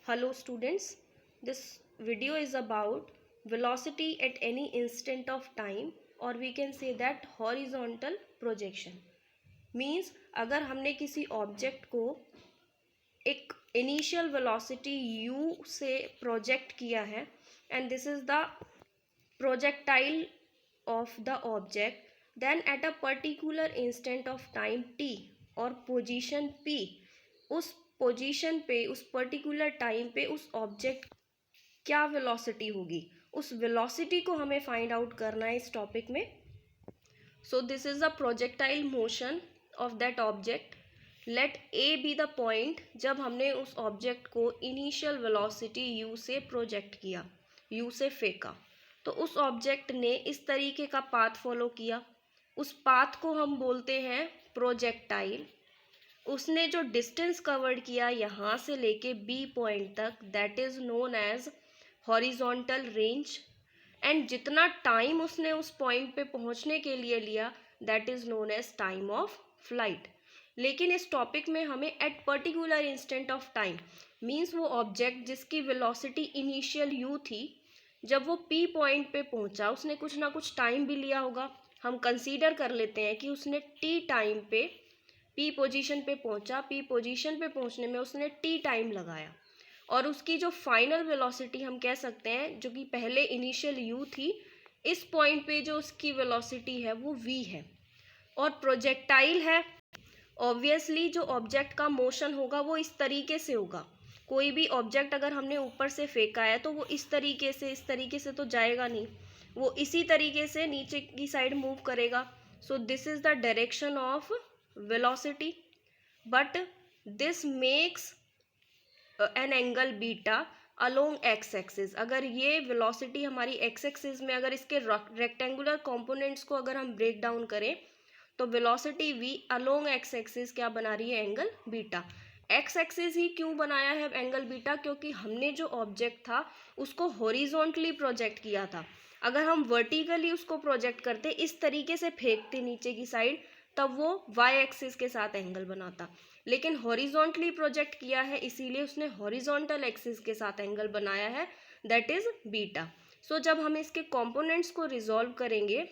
Hello students, this video is about velocity at any instant of time or we can say that horizontal projection. Means अगर हमने किसी object को एक initial velocity u से project किया है and this is the projectile of the object, then at a particular instant of time t और position p, उस पोजीशन पे उस पर्टिकुलर टाइम पे उस ऑब्जेक्ट क्या वेलोसिटी होगी, उस वेलोसिटी को हमें फाइंड आउट करना है इस टॉपिक में. So this is the projectile motion of that object. Let A B the point जब हमने उस ऑब्जेक्ट को इनिशियल वेलोसिटी यू से प्रोजेक्ट किया, यू से फेंका, तो उस ऑब्जेक्ट ने इस तरीके का पाथ फॉलो किया. उस पाथ को हम बोलते हैं प्रोजेक्टाइल. उसने जो डिस्टेंस कवर्ड किया यहाँ से लेके बी पॉइंट तक, that is known as horizontal range. And जितना टाइम उसने उस पॉइंट पे पहुँचने के लिए लिया, that is known as time of flight. लेकिन इस टॉपिक में हमें at particular instant of time means वो ऑब्जेक्ट जिसकी वेलोसिटी इनिशियल यू थी, जब वो पी पॉइंट पे पहुँचा उसने कुछ ना कुछ टाइम भी लिया होगा. हम कंसीडर कर लेते हैं कि उसने टी टाइम पे पी पोजीशन पे पहुंचा, पी पोजीशन पे पहुंचने में उसने टी टाइम लगाया और उसकी जो फाइनल वेलोसिटी हम कह सकते हैं, जो कि पहले इनिशियल यू थी, इस पॉइंट पे जो उसकी वेलोसिटी है वो वी है. और प्रोजेक्टाइल है, ऑब्वियसली जो ऑब्जेक्ट का मोशन होगा वो इस तरीके से होगा. कोई भी ऑब्जेक्ट अगर हमने ऊपर से फेंका है तो वो इस तरीके से तो जाएगा नहीं, वो इसी तरीके से नीचे की साइड मूव करेगा. सो this is the direction of velocity, but this makes an angle beta along x axis. अगर ये velocity हमारी x axis में, अगर इसके rectangular components को अगर हम break down करें तो velocity v along x axis क्या बना रही है, एंगल बीटा. x axis ही क्यों बनाया है एंगल बीटा, क्योंकि हमने जो ऑब्जेक्ट था उसको हॉरिजॉन्टली प्रोजेक्ट किया था. अगर हम वर्टिकली उसको प्रोजेक्ट करते, इस तरीके से फेंकते नीचे की साइड, तब वो y एक्सिस के साथ एंगल बनाता. लेकिन हॉरिजॉन्टली प्रोजेक्ट किया है इसीलिए उसने हॉरिजॉन्टल एक्सिस के साथ एंगल बनाया है, दैट इज बीटा. सो जब हम इसके कंपोनेंट्स को रिजॉल्व करेंगे,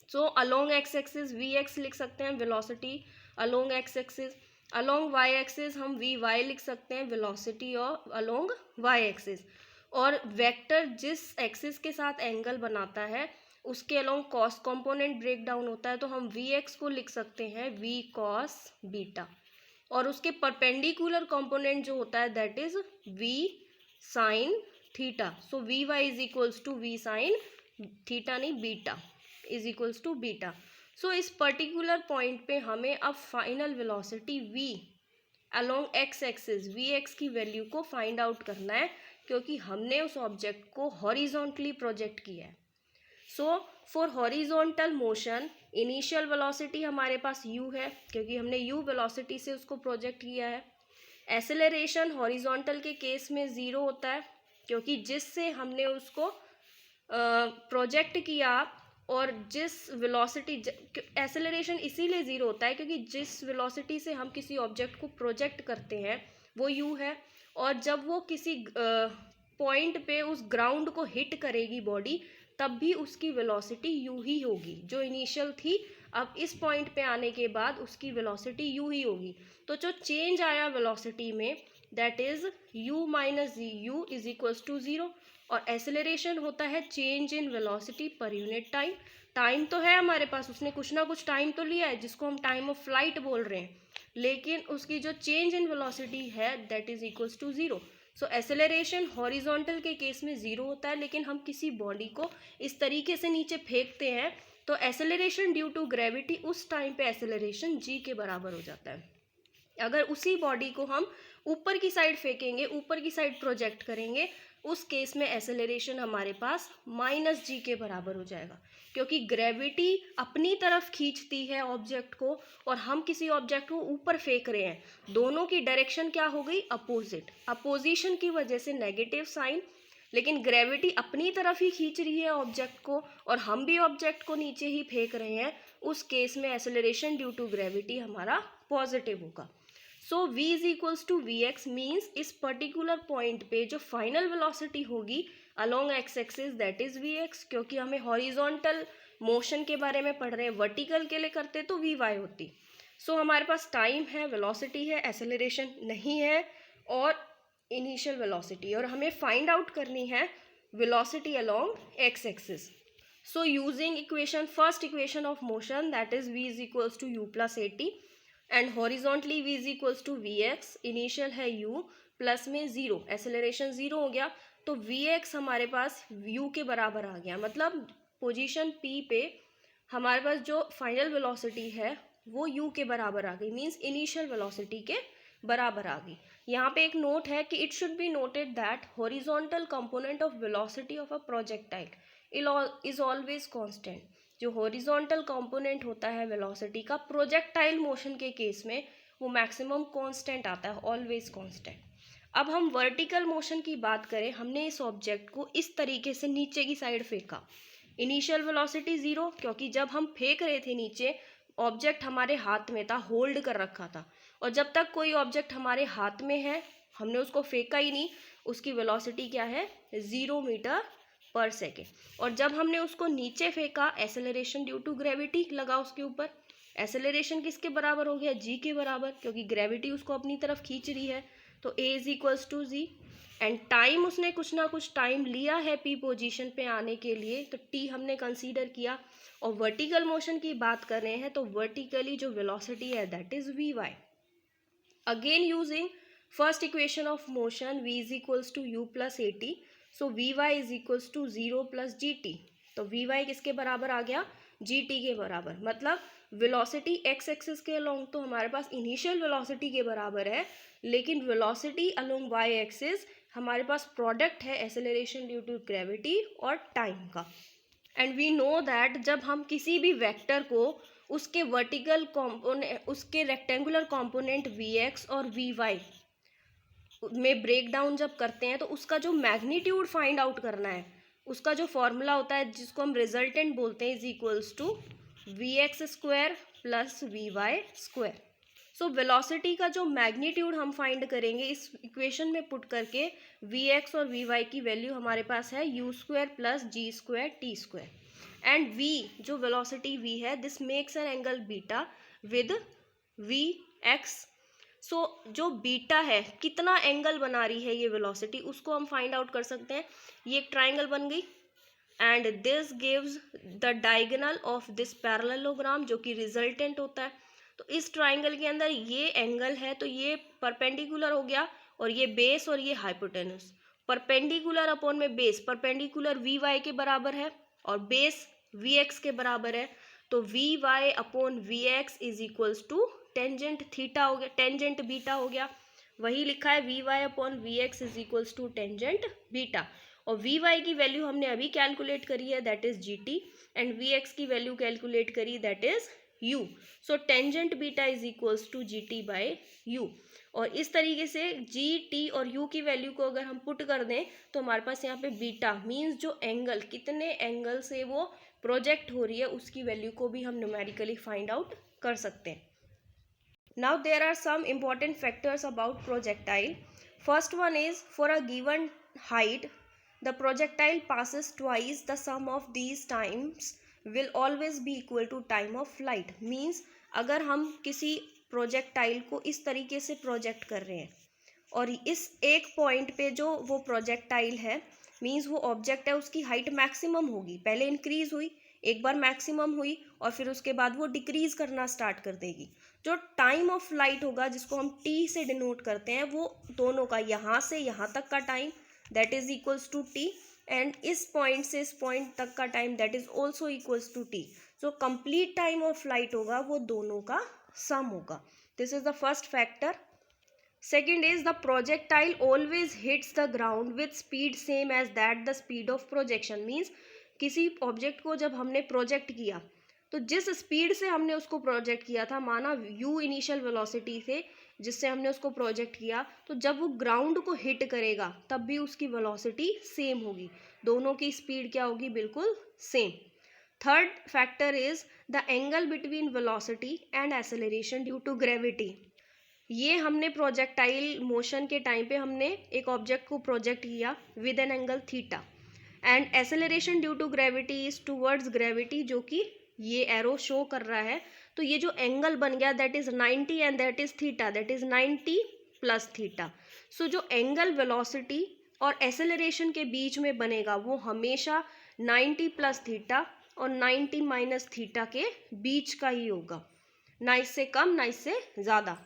so along x axis we x लिख सकते हैं velocity along x axis, along y axis हम वी वाई लिख सकते हैं वेलोसिटी और अलोंग वाई एक्सिस. और वेक्टर जिस एक्सिस के साथ एंगल बनाता है उसके along cos component break down होता है, तो हम वी एक्स को लिख सकते हैं वी कॉस बीटा. और उसके परपेंडिकुलर कंपोनेंट जो होता है that is V sine theta. So we Y is equals to V sine theta, नहीं beta is equals to beta. So इस पर्टिकुलर पॉइंट पे हमें अब final velocity v along x axis we x की value को find out करना है, क्योंकि हमने उस ऑब्जेक्ट को हॉरिजॉन्टली प्रोजेक्ट किया है. So for horizontal motion initial velocity हमारे पास u है, क्योंकि हमने u वेलोसिटी से उसको प्रोजेक्ट किया है. एसेलरेशन हॉरिजॉन्टल के केस में ज़ीरो होता है, क्योंकि जिससे हमने उसको प्रोजेक्ट किया और जिस वेलोसिटी, एसेलरेशन इसीलिए ज़ीरो होता है क्योंकि जिस वेलोसिटी से हम किसी ऑब्जेक्ट को प्रोजेक्ट करते हैं वो u है, और जब वो किसी पॉइंट पे उस ग्राउंड को हिट करेगी बॉडी, तब भी उसकी वेलोसिटी u ही होगी. जो इनिशियल थी, अब इस पॉइंट पे आने के बाद उसकी वेलोसिटी u ही होगी. तो जो चेंज आया वेलोसिटी में that is u minus u is equals to zero. और एसेलरेशन होता है change in velocity per unit time. Time तो है हमारे पास, उसने कुछ ना कुछ टाइम तो लिया है जिसको हम टाइम ऑफ फ्लाइट बोल रहे हैं, लेकिन उसकी जो चेंज इन वेलोसिटी है that is equals to zero. So acceleration horizontal के केस में ज़ीरो होता है, लेकिन हम किसी बॉडी को इस तरीके से नीचे फेंकते हैं तो एसेलरेशन ड्यू टू ग्रेविटी उस टाइम पे एसेलरेशन g के बराबर हो जाता है. अगर उसी बॉडी को हम ऊपर की साइड फेंकेंगे, ऊपर की साइड प्रोजेक्ट करेंगे, उस केस में एसेलरेशन हमारे पास माइनस g के बराबर हो जाएगा, क्योंकि ग्रेविटी अपनी तरफ खींचती है ऑब्जेक्ट को और हम किसी ऑब्जेक्ट को ऊपर फेंक रहे हैं. दोनों की डायरेक्शन क्या हो गई, अपोजिट. अपोजिशन की वजह से नेगेटिव साइन, लेकिन ग्रेविटी अपनी तरफ ही खींच रही है ऑब्जेक्ट को और हम भी ऑब्जेक्ट को नीचे ही फेंक रहे हैं. उस केस में एसेलरेशन ड्यू टू ग्रेविटी हमारा पॉजिटिव होगा. So v is equals to v x means इस पर्टिकुलर पॉइंट पे जो फाइनल वेलोसिटी होगी along x axis that is v x, क्योंकि हमें हॉरिजॉन्टल मोशन के बारे में पढ़ रहे हैं, वर्टिकल के लिए करते तो वी वाई होती। सो हमारे पास टाइम है, वेलोसिटी है, एक्सेलरेशन नहीं है और इनिशियल वेलोसिटी, और हमें फाइंड आउट करनी है velocity along x axis. So using equation, first equation of motion that is v is equals to u plus a t and horizontally v is equals to v x, initial है u plus में zero, acceleration zero हो गया तो we x हमारे पास u के बराबर आ गया, मतलब पोजीशन p पे हमारे पास जो फाइनल वेलोसिटी है वो u के बराबर आ गई, मीन्स इनिशियल वेलोसिटी के बराबर आ गई। यहाँ पे एक नोट है कि it should be noted that horizontal component of velocity of a projectile is always constant. जो हॉरिजॉन्टल कंपोनेंट होता है वेलोसिटी का प्रोजेक्टाइल मोशन के केस में वो मैक्सिमम कांस्टेंट आता है, ऑलवेज कांस्टेंट। अब हम वर्टिकल मोशन की बात करें, हमने इस ऑब्जेक्ट को इस तरीके से नीचे की साइड फेंका, इनिशियल वेलोसिटी जीरो, क्योंकि जब हम फेंक रहे थे नीचे ऑब्जेक्ट हमारे हाथ में था, होल्ड कर रखा था, और जब तक कोई ऑब्जेक्ट हमारे हाथ में है हमने उसको फेंका ही नहीं, उसकी वेलोसिटी क्या है 0 मीटर पर सेकेंड। और जब हमने उसको नीचे फेंका एक्सेलरेशन ड्यू टू ग्रेविटी लगा उसके ऊपर, एक्सेलरेशन किसके बराबर हो गया g के बराबर, क्योंकि ग्रेविटी उसको अपनी तरफ खींच रही है, तो a is equals to g. And time उसने कुछ ना कुछ टाइम लिया है p पोजीशन पे आने के लिए, तो t हमने कंसीडर किया। और वर्टिकल मोशन की बात कर रहे हैं तो वर्टिकली जो वेलोसिटी है that is v y. Again using first equation of motion v is equals to u plus a t, so we Y is equals to zero plus g t, तो v y किसके बराबर आ गया g t के बराबर, मतलब velocity x axis के along तो हमारे पास इनिशियल वेलोसिटी के बराबर है, लेकिन वेलोसिटी अलोंग वाई एक्सिस हमारे पास प्रोडक्ट है एक्सेलरेशन ड्यू टू ग्रेविटी और टाइम का। एंड वी नो दैट जब हम किसी भी वेक्टर को उसके वर्टिकल कॉम्पोनेंट, उसके रेक्टेंगुलर कॉम्पोनेंट वी एक्स और वी वाई में ब्रेक डाउन जब करते हैं तो उसका जो मैग्नीट्यूड फाइंड आउट करना है, उसका जो फॉर्मूला होता है जिसको हम रिजल्टेंट बोलते हैं is equals to v x square plus v y square. So velocity का जो मैग्नीट्यूड हम फाइंड करेंगे इस इक्वेशन में पुट करके, वी एक्स और वी वाई की वैल्यू हमारे पास है U square plus G square T square. And v जो वेलोसिटी v है this makes an angle beta with V X. So जो बीटा है कितना एंगल बना रही है ये वेलोसिटी उसको हम फाइंड आउट कर सकते हैं। ये एक ट्राइंगल बन गई and this gives the diagonal of this parallelogram जो कि रिजल्टेंट होता है। तो इस ट्राइंगल के अंदर ये एंगल है तो ये परपेंडिकुलर हो गया, और ये बेस और ये हाइपोटेनस, परपेंडिकुलर अपॉन में बेस, परपेंडिकुलर वी वाई के बराबर है और बेस वी एक्स के बराबर है, तो v y upon v x is equals to tangent theta हो गया, टेंजेंट बीटा हो गया। वही लिखा है v y upon v x is equals to tangent beta, और वी वाई की वैल्यू हमने अभी कैलकुलेट करी है that is g t, and v x की वैल्यू कैलकुलेट करी that is u। So tangent beta is equals to g t by u, और इस तरीके से g t और u की वैल्यू को अगर हम पुट कर दें तो हमारे पास यहाँ पे बीटा मीन्स जो एंगल, कितने एंगल से वो प्रोजेक्ट हो रही है उसकी वैल्यू को भी हम न्यूमेरिकली फाइंड आउट कर सकते हैं। Now there are some important factors about projectile. First one is for a given height the projectile passes twice the sum of these times will always be equal to time of flight। Means अगर हम किसी projectile को इस तरीके से project कर रहे हैं और इस एक पॉइंट पे जो वो प्रोजेक्टाइल है मीन्स वो ऑब्जेक्ट है उसकी हाइट मैक्सिमम होगी, पहले इंक्रीज हुई, एक बार मैक्सिमम हुई और फिर उसके बाद वो डिक्रीज करना स्टार्ट कर देगी। जो टाइम ऑफ फ्लाइट होगा जिसको हम टी से डिनोट करते हैं वो दोनों का यहाँ से यहाँ तक का time that is equals to t, and इस पॉइंट से इस पॉइंट तक का time that is also equals to t. So complete time of flight होगा वो दोनों का सम होगा। This is the first factor. Second is the projectile always hits the ground with speed same as that the speed of projection. Means किसी object को जब हमने project किया तो जिस स्पीड से हमने उसको प्रोजेक्ट किया था, माना u इनिशियल वेलोसिटी से जिससे हमने उसको प्रोजेक्ट किया, तो जब वो ग्राउंड को हिट करेगा तब भी उसकी वेलोसिटी सेम होगी, दोनों की स्पीड क्या होगी बिल्कुल same. Third factor is the angle between velocity and acceleration due to gravity. ये हमने प्रोजेक्टाइल मोशन के टाइम पे हमने एक ऑब्जेक्ट को प्रोजेक्ट किया with an angle theta, and acceleration due to gravity is towards gravity, जो कि ये एरो शो कर रहा है। तो ये जो एंगल बन गया that is 90 and that is theta, that is 90 plus theta. So जो एंगल वेलोसिटी और एक्सेलरेशन के बीच में बनेगा वो हमेशा 90 प्लस थीटा और 90 माइनस थीटा के बीच का ही होगा, ना इससे कम ना इससे ज़्यादा।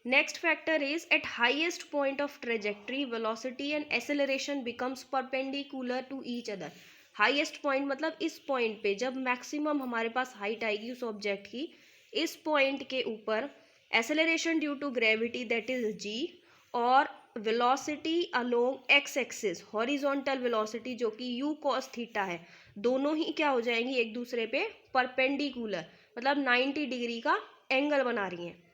Next factor is at highest point of trajectory, velocity and acceleration becomes perpendicular to each other. Highest point मतलब इस point पे जब maximum हमारे पास height आएगी उस object की, इस point के ऊपर acceleration due to gravity that is g और velocity along x axis horizontal velocity जो कि u cos theta है, दोनों ही क्या हो जाएंगी एक दूसरे पे perpendicular, मतलब 90 डिग्री का एंगल बना रही हैं।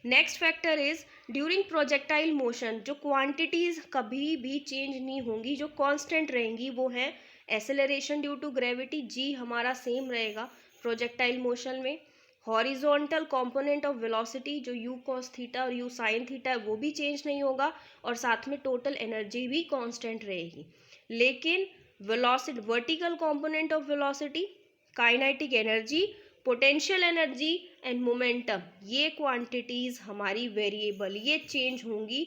Next factor is during projectile motion जो क्वांटिटीज कभी भी चेंज नहीं होंगी, जो कांस्टेंट रहेंगी वो है एक्सेलरेशन ड्यू टू ग्रेविटी, जी हमारा सेम रहेगा प्रोजेक्टाइल मोशन में। हॉरिजॉन्टल कंपोनेंट ऑफ वेलोसिटी जो यू कॉस थीटा और यू साइन थीटा है वो भी चेंज नहीं होगा, और साथ में टोटल एनर्जी भी कांस्टेंट रहेगी। लेकिन velocity vertical component of velocity, kinetic energy, potential energy and momentum, ये क्वांटिटीज हमारी वेरिएबल, ये चेंज होंगी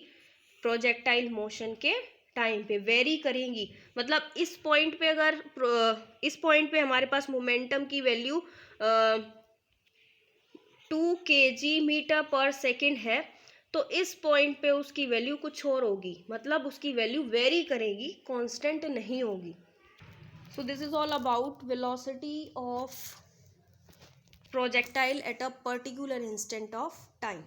प्रोजेक्टाइल मोशन के टाइम पे, वेरी करेंगी। मतलब इस पॉइंट पे अगर इस पॉइंट पे हमारे पास मोमेंटम की वैल्यू 2 kg/s है, तो इस पॉइंट पे उसकी वैल्यू कुछ और होगी, मतलब उसकी वैल्यू वेरी करेगी, कांस्टेंट नहीं होगी। सो this is all about velocity of projectile at a particular instant of time.